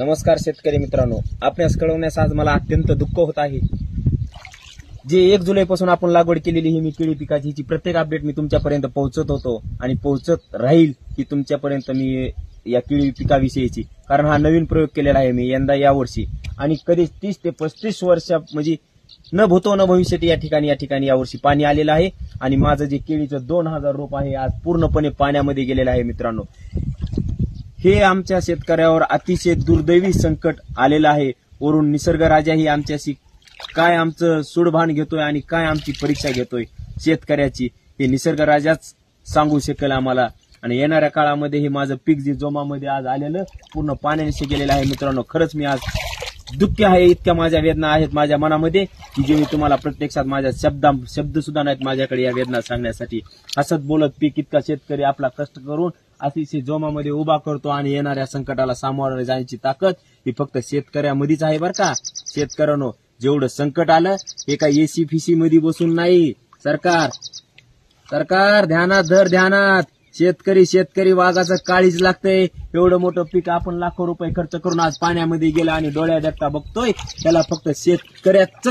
नमस्कार शेतकरी मित्रांनो, आपल्यास कळवण्यास आज मला अत्यंत दुःख होत आहे। जे 1 जुलैपासून आपण लागवड केलेली ही मी केळी पिकाची हिची प्रत्येक अपडेट मी तुमच्यापर्यंत पोहोचत होतो आणि पोहोचत राहील की तुमच्यापर्यंत मी या केळी पिकाविषयीची, कारण हा नवीन प्रयोग केलेला आहे मी यंदा यावर्षी आणि कधीच 30 ते 35 वर्ष म्हणजे न भूतो न भविष्यती या ठिकाणी यावर्षी पाणी आलेलं आहे आणि माझं जे केळीचं 2000 रोप आहे आज पूर्णपणे पाण्यामध्ये गेलेलं आहे। मित्रांनो, हे आमच्या शेतकऱ्यावर अतिशय दुर्दैवी संकट आलेलं आहे। वरून निसर्ग राजाही आमच्याशी काय आमचं सूडभान घेतोय आणि काय आमची परीक्षा घेतोय शेतकऱ्याची, हे निसर्ग राजाच सांगू शकेल आम्हाला। आणि येणाऱ्या काळामध्ये हे माझं पीक जे जोमामध्ये आज आलेलं पूर्ण पाण्याने गेलेलं आहे। मित्रांनो, खरंच मी आज दुःखी आहे, इतक्या माझ्या वेदना आहेत माझ्या मनामध्ये की जे मी तुम्हाला प्रत्यक्षात माझ्या शब्द सुद्धा नाहीत माझ्याकडे या वेदना सांगण्यासाठी। हसत बोलत पीक इतका शेतकरी आपला कष्ट करून अतिशय जोमामध्ये उभा करतो आणि येणाऱ्या संकटाला सामोरे जाण्याची ताकद ही फक्त शेतकऱ्यामध्येच आहे बरं का। शेतकऱ्यांनो, जेवढं संकट आलं हे काय एसी फिसी मध्ये बसून नाही। सरकार ध्यानात शेतकरी वाघाचं काळीज लागतंय। एवढं मोठं पीक आपण लाखो रुपये खर्च करून आज पाण्यामध्ये गेलं आणि डोळ्या देखता बघतोय, त्याला फक्त शेतकऱ्याच